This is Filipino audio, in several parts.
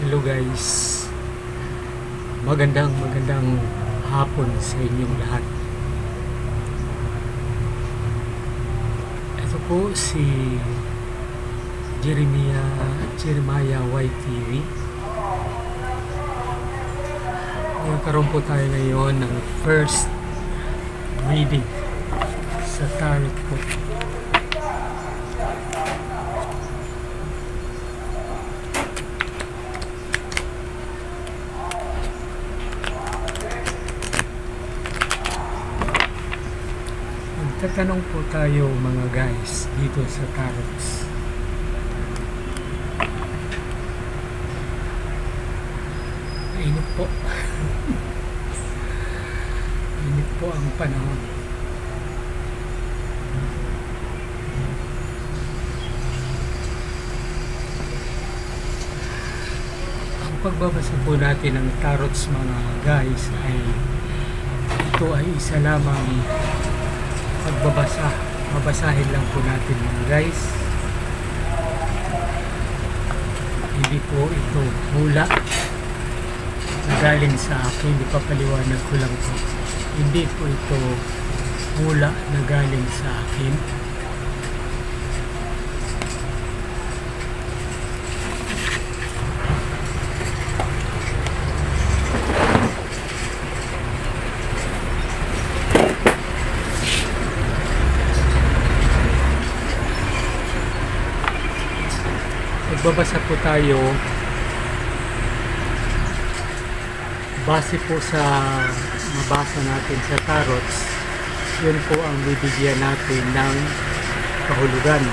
Hello guys, magandang hapon sa inyong lahat. Ito po si Jeremiah YTV. Magkaroon po tayo ngayon ng first reading sa tarot po. Tatanong po tayo mga guys dito sa tarots. Init po. Init po ang panahon. Ang pagbabasa po natin ng tarots mga guys ay ito ay isa lamang pagbabasa. Mabasahin lang po natin mga guys. Hindi po ito hula na galing sa akin. Ipapaliwanag ko lang po. Hindi po ito hula na galing sa akin. Magbabasa po tayo base po sa mabasa natin sa tarots. Yun po ang bibigyan natin ng kahulugan.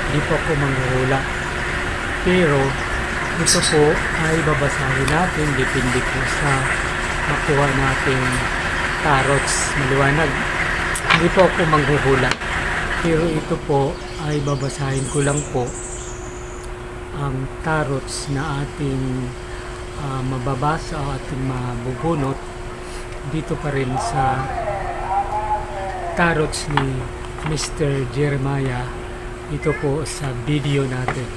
Hindi po ako manghuhula, pero ito po ay babasahin natin depende po sa makuha nating tarots. Maliwanag, hindi po ako manghuhula, pero ito po ay babasahin ko lang po ang tarots na ating mababasa o ating mabubunot dito pa rin sa tarots ni Mr. Jeremiah. Ito po sa video natin.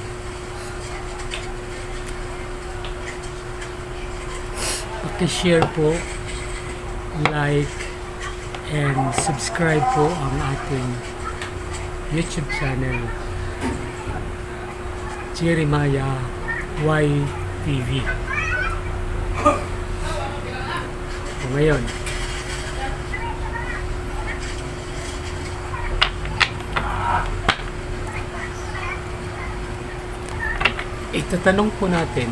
Paki-share po, like, and subscribe po ang ating YouTube channel Jeremiah YTV. O ngayon, itatanong po natin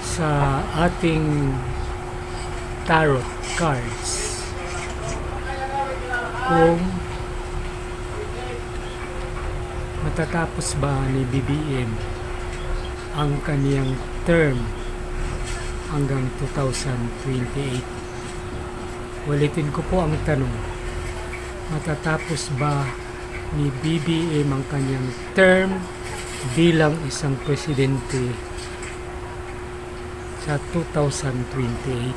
sa ating tarot cards kung matatapos ba ni BBM ang kaniyang term hanggang 2028. Ulitin ko po ang tanong. Matatapos ba ni BBM ang kaniyang term bilang isang presidente sa 2028?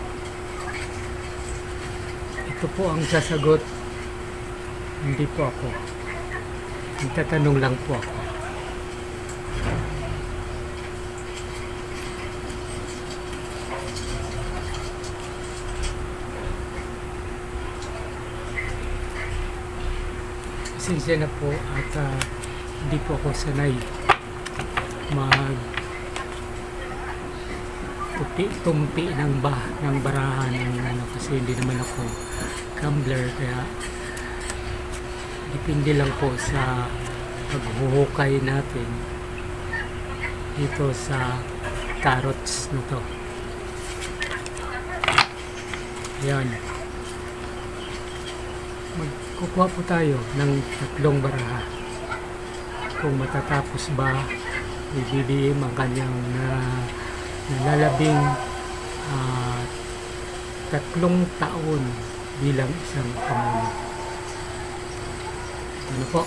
Ito po ang sasagot. Hindi po ako. Nagtatanong lang po ako. Pasensya na po at hindi po ako sanay tumpi ng barahan ng kasi hindi naman ako gambler, kaya depende lang po sa paghuhukay natin dito sa tarots na to. Ayan. Magkukuha po tayo ng tatlong baraha. Kung matatapos ba ni BBM ang kanyang nalalabing 3 taon bilang isang pamuno. Ano po?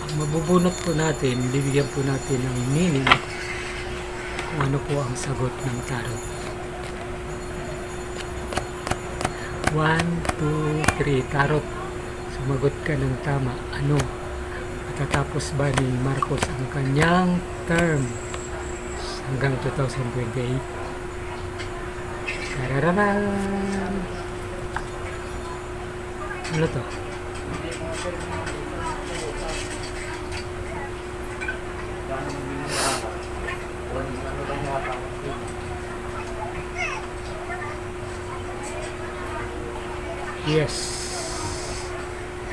Ang mabubunot po natin, bibigyan po natin ng meaning kung ano po ang sagot ng tarot. 1, 2, 3, tarot. Sumagot ka ng tama. Ano? At matatapos ba ni Marcos ang kanyang term hanggang 2028? Tarararan! Ano to? Yes,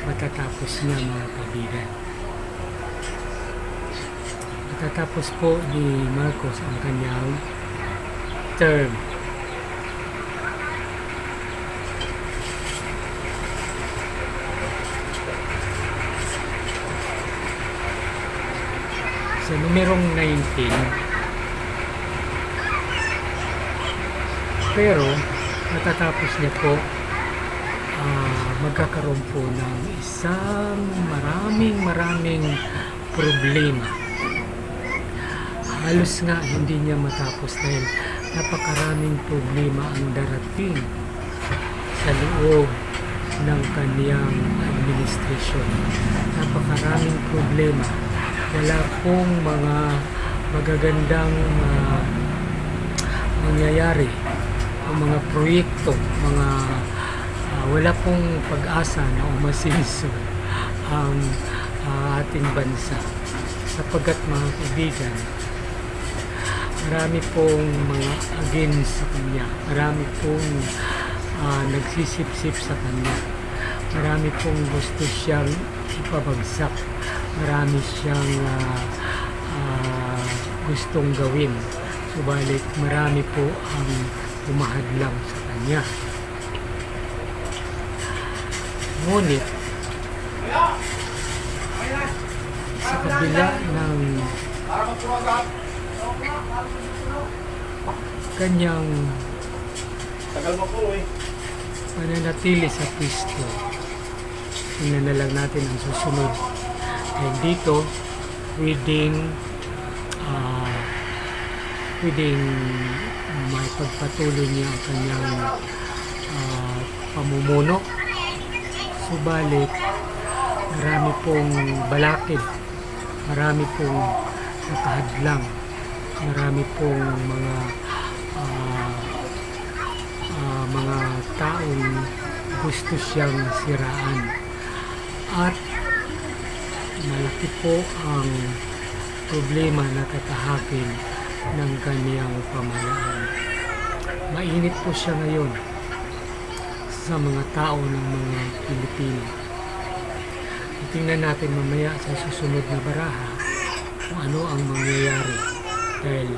matatapos niya mga kaibigan. Matatapos po ni Marcos ang kanyang term. Sa numerong 19, pero matatapos niya po, magkakaroon po ng isang maraming problema. Halos nga hindi niya matapos dahil napakaraming problema ang darating sa loob ng kaniyang administrasyon. Napakaraming problema. Wala pong mga magagandang mangyayari o mga proyekto, wala pong pag-asa na umasinso ang ating bansa, sapagkat mga kaibigan, marami pong mga against sa kanya, marami pong nagsisip-sip sa kanya, marami pong gusto siyang ipabagsak, marami siyang gustong gawin, subalit marami po ang umahadlang sa kanya. Ngunit sa kabila ng kanyang pananatili sa pwesto, tingnan na lang natin ang susunod. And dito pwedeng may pagpatuloy niya ang kanyang pamumuno. Subalit, marami pong balakid, marami pong nakahadlang, marami pong mga taong gusto siyang siraan. At malaki po ang problema na tatahakin ng kaniyang pamahalaan. Mainit po siya ngayon sa mga tao ng mga Pilipino. Tingnan natin mamaya sa susunod na baraha kung ano ang mangyayari. Dahil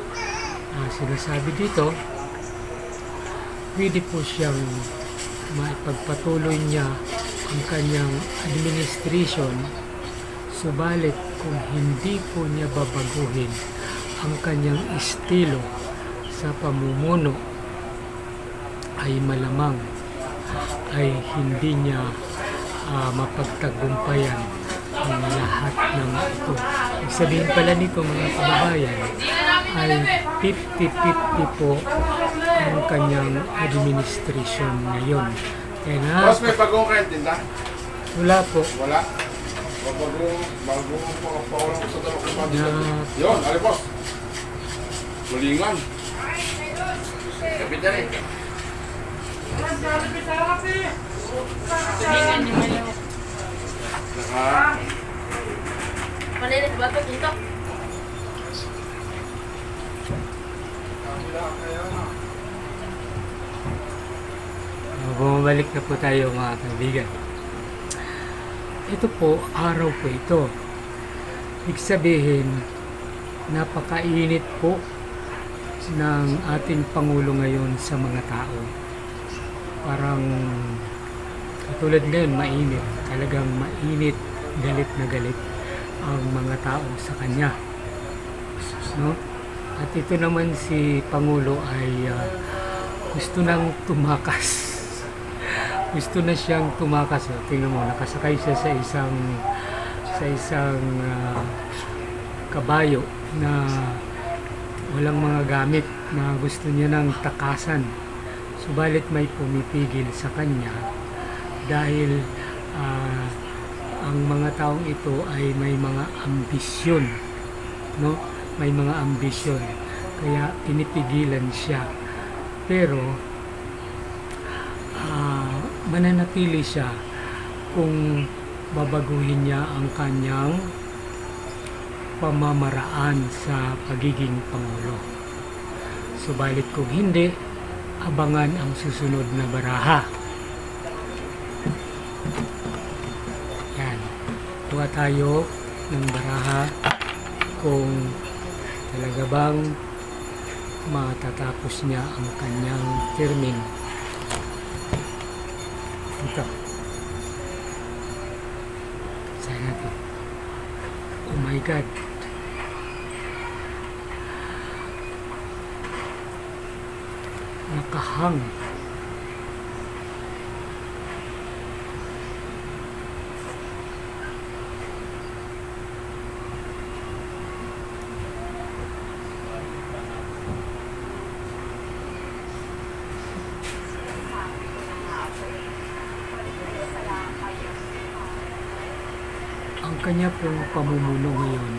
sinasabi dito, pwede po siyang maipagpatuloy niya ang kanyang administration, subalit kung hindi po niya babaguhin ang kanyang estilo sa pamumuno, ay malamang ay hindi niya mapagtagumpayan ang lahat ng ito. Ibig sabihin pala nito mga kababayan ay 50-50 po ang kanyang administration ngayon. Kaya Boss, may bagong rent din na? wala po. Wala? Bagong pakapawalan ko sa dalawang kumandi. Yun, ali boss. Malingan. Kapit na rin. Malinis ba ito? Ito? Bumabalik na po tayo mga kaibigan. Ito po, araw po ito. Ibig sabihin, napakainit po ng ating Pangulo ngayon sa mga tao. Parang katulad ngayon, mainit. Talagang mainit, galit na galit ang mga tao sa kanya. No? At ito naman si Pangulo ay gusto nang tumakas. Gusto na siyang tumakas. Tingnan mo, nakasakay siya sa isang kabayo na walang mga gamit na gusto niya nang takasan. Subalit may pumipigil sa kanya dahil ang mga taong ito ay may mga ambisyon, no? May mga ambisyon. Kaya pinipigilan siya. Pero mananatili siya kung babaguhin niya ang kanyang pamamaraan sa pagiging pangulo. Subalit kung hindi, abangan ang susunod na baraha. Yan. Kuha tayo ng baraha kung talaga bang matatapos niya ang kanyang termino. Ito. Saan natin? Oh my God. Nakahang. Ang kanya pong pamumuno ngayon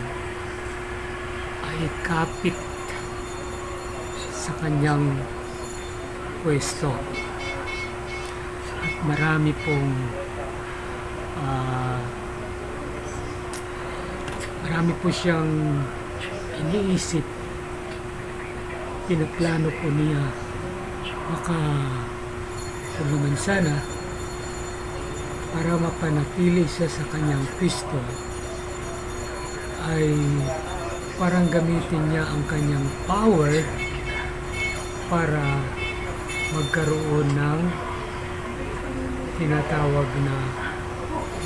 ay kapit sa kanyang pwesto at marami pong marami po siyang iniisip, pinaplano po niya. Baka kung naman sana para mapanatili siya sa kanyang pwesto ay parang gamitin niya ang kanyang power para magkaroon ng tinatawag na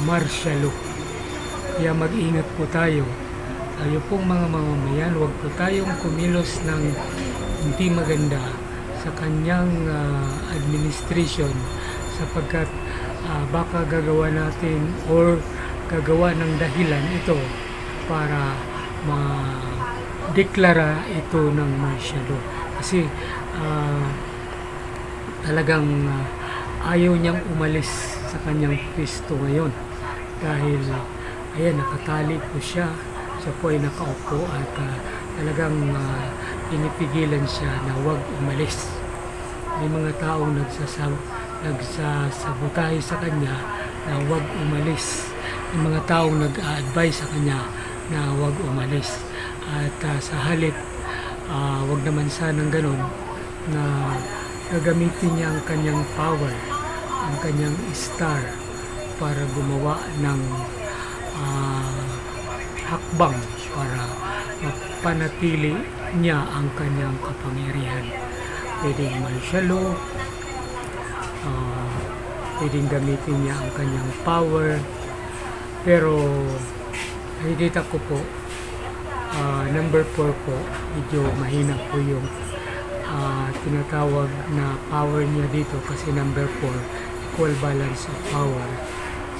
martial law. Kaya mag-ingat po tayo. Tayo pong mga mamamayan, huwag po tayong kumilos ng hindi maganda sa kanyang administration sapagkat baka gagawa natin or gagawa ng dahilan ito para ma-deklara ito ng martial law. Kasi talagang ayaw niyang umalis sa kanyang pwesto ngayon dahil ayan, nakatali po siya. Siya po ay nakaupo at talagang pinipigilan siya na huwag umalis. May mga taong nagsasabotahe sa kanya na huwag umalis. May mga taong nag-a-advise sa kanya na huwag umalis. At sa halip, huwag naman sanang ganun na gagamitin niya ang kanyang power, ang kanyang star para gumawa ng hakbang para mapanatili niya ang kanyang kapangyarihan. Pwedeng martial law, pwedeng gamitin niya ang kanyang power, pero nakikita ko po number 4 po, medyo mahina po yung tinatawag na power niya dito kasi number 4, equal balance of power.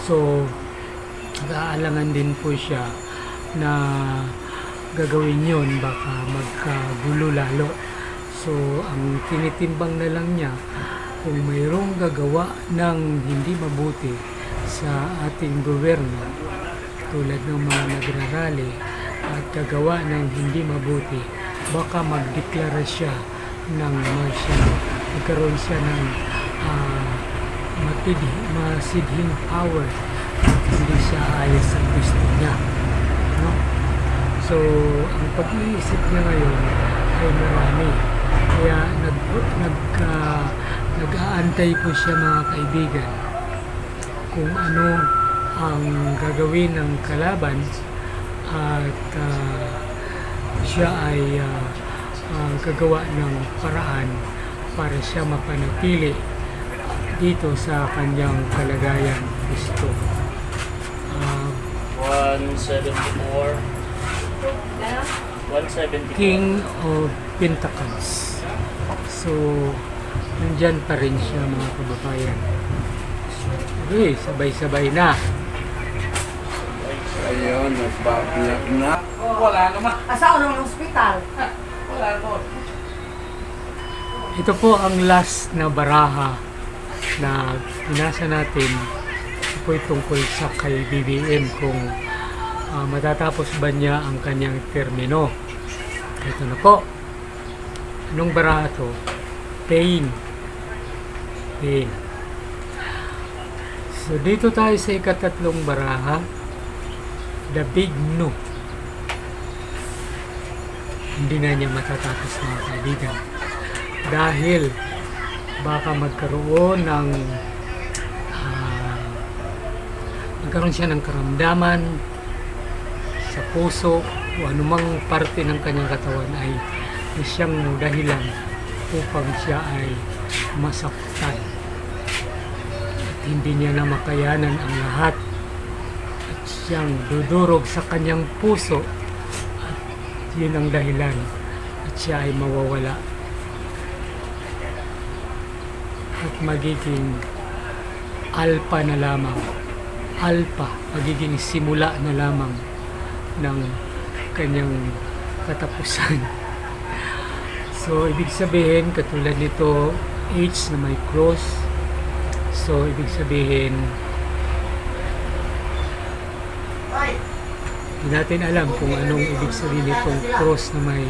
So, nag-aalangan din po siya na gagawin yun, baka magkagulo lalo. So, ang tinitimbang na lang niya, kung mayroong gagawa ng hindi mabuti sa ating gobyerno, tulad ng mga nagrarally at gagawa ng hindi mabuti, baka magdeklara siya ng martial law. Magkaroon siya ng masidhing power at hindi siya ayos sa gusto niya. No? So, ang pag-iisip niya ngayon ay marami. Kaya nag-aantay po siya, mga kaibigan, kung ano ang gagawin ng kalaban at siya ay gagawa ng paraan para siya mapanatili dito sa kanyang kalagayan gusto. 174. 170. King of Pentacles. So, nandyan pa rin siya, mga kababayan. Okay, sabay-sabay na. Ayun, nagbabiyak na. Wala naman. Asa ng ospital? Wala po. Ito po ang last na baraha na pinasa natin po tungkol sa kay BBM kung matatapos ba niya ang kanyang termino. Ito na po. Anong baraha to? Pain. Pain. So dito tayo sa ikatatlong baraha. The Big No. Hindi na niya matatapos, mga kaibigan. Dahil baka magkaroon ng magkaroon siya ng karamdaman sa puso o anumang parte ng kanyang katawan ay siyang dahilan upang siya ay masaktan at hindi niya na makayanan ang lahat at siyang dudurog sa kanyang puso at yun ang dahilan at siya ay mawawala at magiging alpha na lamang, magiging simula na lamang ng kanyang katapusan. So ibig sabihin, katulad nito H na may cross, so ibig sabihin hindi natin alam kung anong ibig sabihin nitong cross na may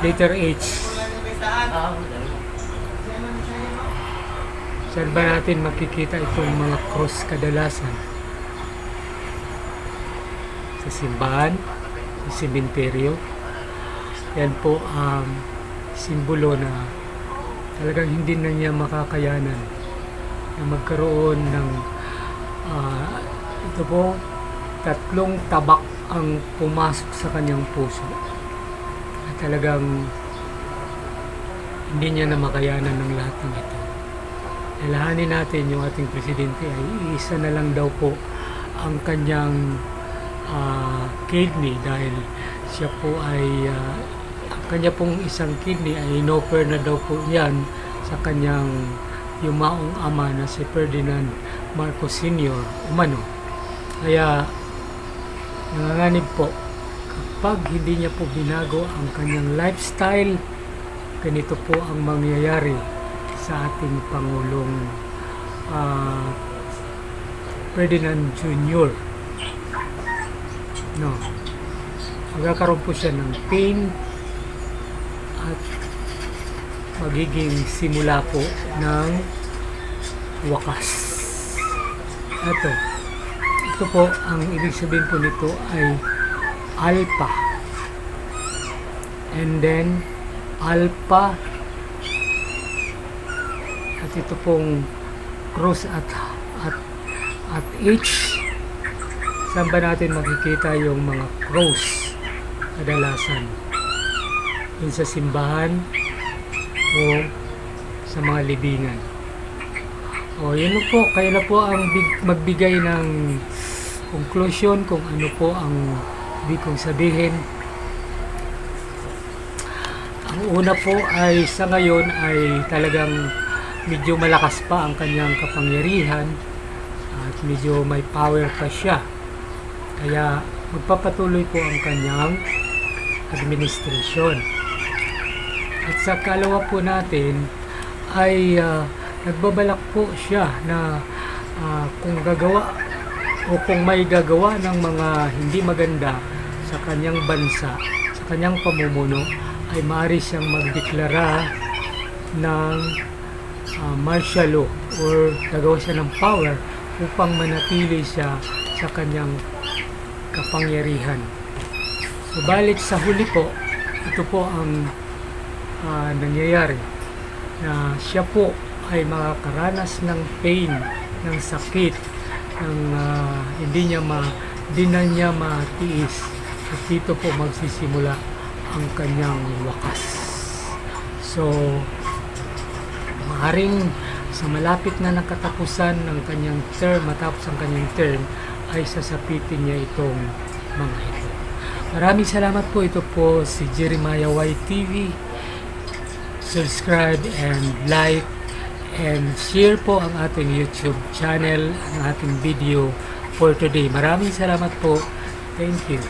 letter H. Saan ba natin makikita itong mga cross kadalasan? Sa simbahan, sa sementeryo. Yan po ang simbolo na talagang hindi na niya makakayanan na magkaroon ng ito po, 3 tabak ang pumasok sa kanyang puso. At talagang hindi niya na makayanan ng lahat ng ito. Alahanin natin yung ating presidente ay isa na lang daw po ang kanyang kidney dahil siya po ay ang kanya pong isang kidney ay inoffer na daw po yan sa kanyang yumaong ama na si Ferdinand Marcos Sr. umano. Kaya nanganganib po kapag hindi niya po binago ang kanyang lifestyle, ganito po ang mangyayari sa ating Pangulong Ferdinand Jr. No. Magkakaroon po siya ng pain at magiging simula po ng wakas. Ito po, ang ibig sabihin po nito ay alpha. And then, alpha at ito pong cross at H. Saan ba natin makikita yung mga cross kadalasan? Yun sa simbahan o sa mga libingan. O yun po, kayo na po ang magbigay ng conclusion kung ano po ang ibig kong sabihin. Ang una po ay sa ngayon ay talagang medyo malakas pa ang kanyang kapangyarihan at medyo may power pa siya. Kaya magpapatuloy po ang kanyang administrasyon. At sa kalawa po natin ay nagbabalak po siya na kung gagawa o kung may gagawa ng mga hindi maganda sa kanyang bansa, sa kanyang pamumuno, ay maaari siyang magdeklara ng martial law or gagawa siya ng power upang manatili siya sa kanyang kapangyarihan. Subalit sa huli po, ito po ang nangyayari na siya po ay makakaranas ng pain, ng sakit, ng hindi na niya matiis at dito po magsisimula ang kanyang wakas. So maaaring sa malapit na nakatapusan ng kanyang term, matapos ang kanyang term, ay sasapitin niya itong mga ito. Maraming salamat po. Ito po si Jeremiah YTV. Subscribe and like and share po ang ating YouTube channel, ang ating video for today. Maraming salamat po. Thank you.